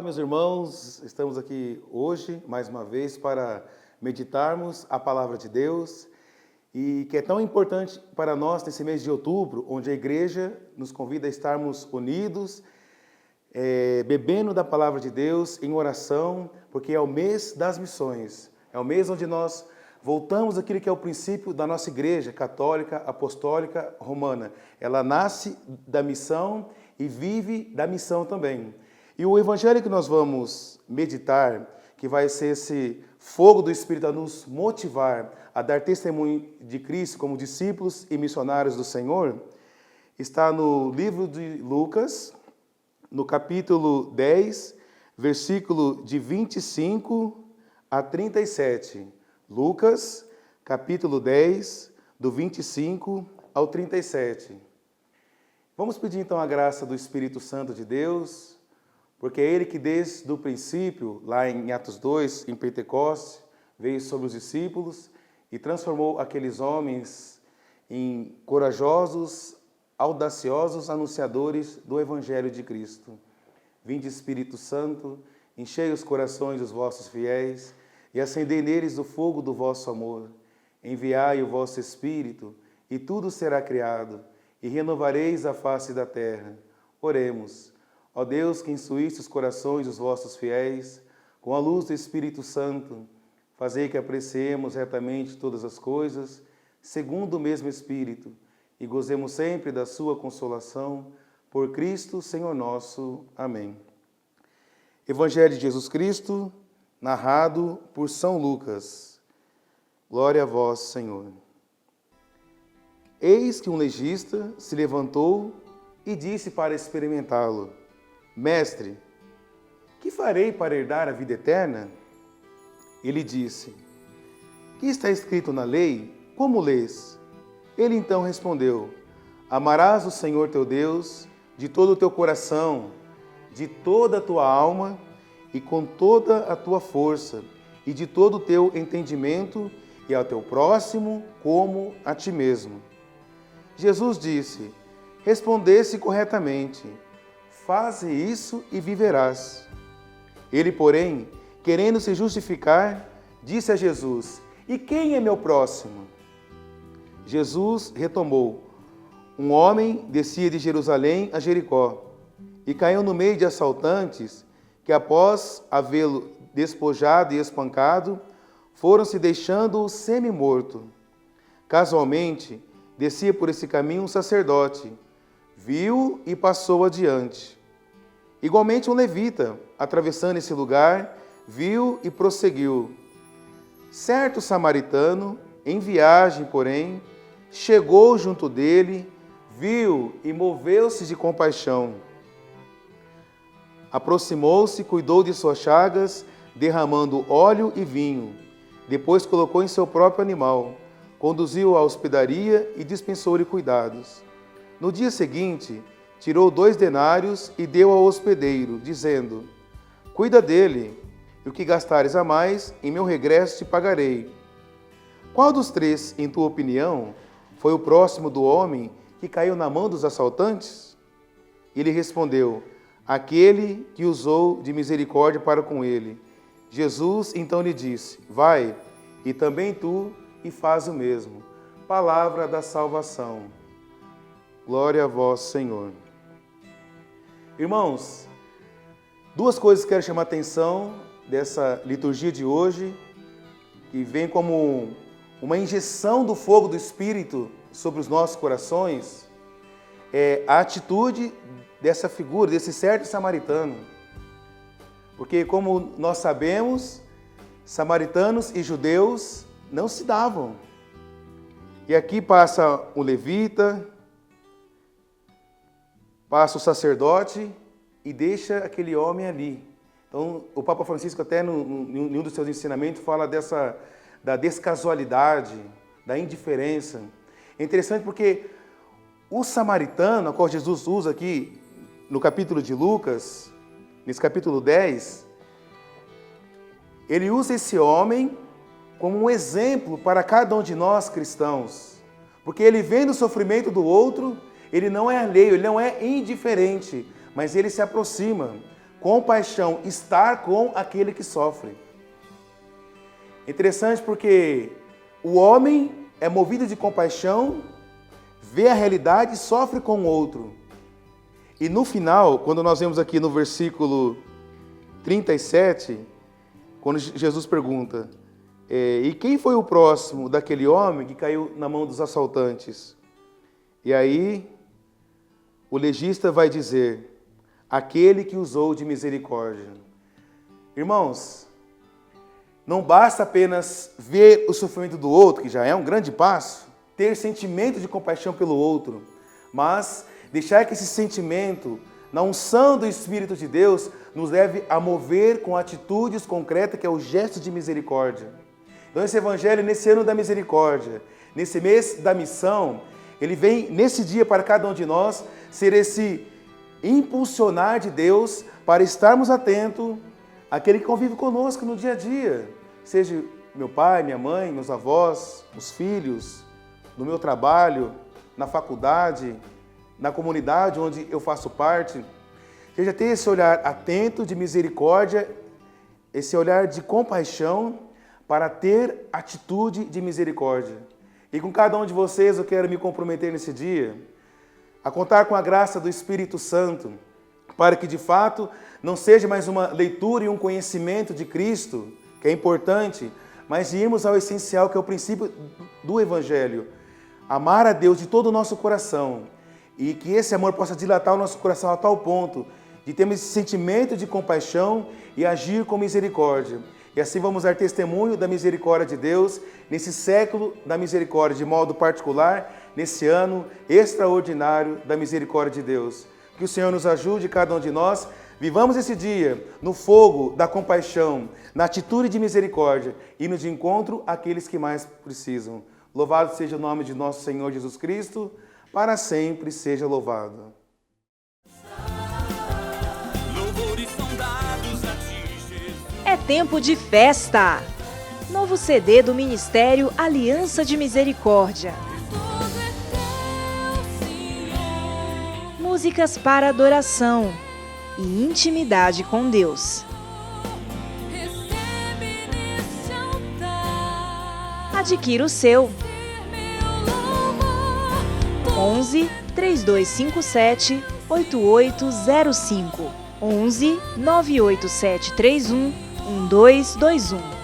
Meus irmãos, estamos aqui hoje, mais uma vez, para meditarmos a palavra de Deus e que é tão importante para nós nesse mês de outubro, onde a igreja nos convida a estarmos unidos, bebendo da palavra de Deus em oração, porque é o mês das missões, é o mês onde nós voltamos àquilo que é o princípio da nossa igreja católica, apostólica, romana. Ela nasce da missão e vive da missão também. E o evangelho que nós vamos meditar, que vai ser esse fogo do Espírito a nos motivar a dar testemunho de Cristo como discípulos e missionários do Senhor, está no livro de Lucas, no capítulo 10, versículo de 25 a 37. Lucas, capítulo 10, do 25 ao 37. Vamos pedir então a graça do Espírito Santo de Deus, porque é Ele que desde o princípio, lá em Atos 2, em Pentecostes, veio sobre os discípulos e transformou aqueles homens em corajosos, audaciosos anunciadores do Evangelho de Cristo. Vinde, Espírito Santo, enchei os corações dos vossos fiéis e acendei neles o fogo do vosso amor. Enviai o vosso Espírito e tudo será criado e renovareis a face da terra. Oremos. Ó Deus, que instruíste os corações dos vossos fiéis, com a luz do Espírito Santo, fazei que apreciemos retamente todas as coisas, segundo o mesmo Espírito, e gozemos sempre da sua consolação, por Cristo, Senhor nosso. Amém. Evangelho de Jesus Cristo, narrado por São Lucas. Glória a vós, Senhor. Eis que um legista se levantou e disse para experimentá-lo: Mestre, que farei para herdar a vida eterna? Ele disse: Que está escrito na lei? Como lês? Ele então respondeu: Amarás o Senhor teu Deus de todo o teu coração, de toda a tua alma e com toda a tua força e de todo o teu entendimento, e ao teu próximo como a ti mesmo. Jesus disse: Respondeste corretamente. Faze isso e viverás. Ele, porém, querendo se justificar, disse a Jesus: E quem é meu próximo? Jesus retomou: Um homem descia de Jerusalém a Jericó e caiu no meio de assaltantes que, após havê-lo despojado e espancado, foram se deixando-o semi-morto. Casualmente, descia por esse caminho um sacerdote, viu e passou adiante. Igualmente um levita, atravessando esse lugar, viu e prosseguiu. Certo samaritano, em viagem, porém, chegou junto dele, viu e moveu-se de compaixão. Aproximou-se, cuidou de suas chagas, derramando óleo e vinho. Depois colocou em seu próprio animal, conduziu-o à hospedaria e dispensou-lhe cuidados. No dia seguinte, tirou 2 denários e deu ao hospedeiro, dizendo: Cuida dele, e o que gastares a mais, em meu regresso te pagarei. Qual dos 3, em tua opinião, foi o próximo do homem que caiu na mão dos assaltantes? Ele respondeu: Aquele que usou de misericórdia para com ele. Jesus então lhe disse: Vai, e também tu, e faz o mesmo. Palavra da salvação. Glória a vós, Senhor. Irmãos, 2 coisas que quero chamar a atenção dessa liturgia de hoje, que vem como uma injeção do fogo do Espírito sobre os nossos corações, é a atitude dessa figura, desse certo samaritano. Porque, como nós sabemos, samaritanos e judeus não se davam. E aqui passa o levita, passa o sacerdote e deixa aquele homem ali. Então, o Papa Francisco até em um dos seus ensinamentos fala da descasualidade, da indiferença. É interessante porque o samaritano, a qual Jesus usa aqui no capítulo de Lucas, nesse capítulo 10, ele usa esse homem como um exemplo para cada um de nós cristãos. Porque ele vendo o sofrimento do outro, ele não é alheio, ele não é indiferente, mas ele se aproxima. compaixão, estar com aquele que sofre. Interessante porque o homem é movido de compaixão, vê a realidade e sofre com o outro. E no final, quando nós vemos aqui no versículo 37, quando Jesus pergunta, e quem foi o próximo daquele homem que caiu na mão dos assaltantes? E aí, o legista vai dizer, aquele que usou de misericórdia. Irmãos, não basta apenas ver o sofrimento do outro, que já é um grande passo, ter sentimento de compaixão pelo outro, mas deixar que esse sentimento, na unção do Espírito de Deus, nos leve a mover com atitudes concretas, que é o gesto de misericórdia. Então esse Evangelho, nesse ano da misericórdia, nesse mês da missão, ele vem nesse dia para cada um de nós ser esse impulsionar de Deus para estarmos atentos àquele que convive conosco no dia a dia, seja meu pai, minha mãe, meus avós, os filhos, no meu trabalho, na faculdade, na comunidade onde eu faço parte. Seja ter esse olhar atento de misericórdia, esse olhar de compaixão para ter atitude de misericórdia. E com cada um de vocês eu quero me comprometer nesse dia a contar com a graça do Espírito Santo, para que de fato não seja mais uma leitura e um conhecimento de Cristo, que é importante, mas irmos ao essencial, que é o princípio do Evangelho. Amar a Deus de todo o nosso coração, e que esse amor possa dilatar o nosso coração a tal ponto de termos esse sentimento de compaixão e agir com misericórdia. E assim vamos dar testemunho da misericórdia de Deus nesse século da misericórdia, de modo particular, nesse ano extraordinário da misericórdia de Deus. Que o Senhor nos ajude, cada um de nós, vivamos esse dia no fogo da compaixão, na atitude de misericórdia, indo de encontro àqueles que mais precisam. Louvado seja o nome de nosso Senhor Jesus Cristo, para sempre seja louvado. É tempo de festa! Novo CD do Ministério Aliança de Misericórdia. Músicas para adoração e intimidade com Deus. Adquira o seu. 11 3257 8805 11 98731 1221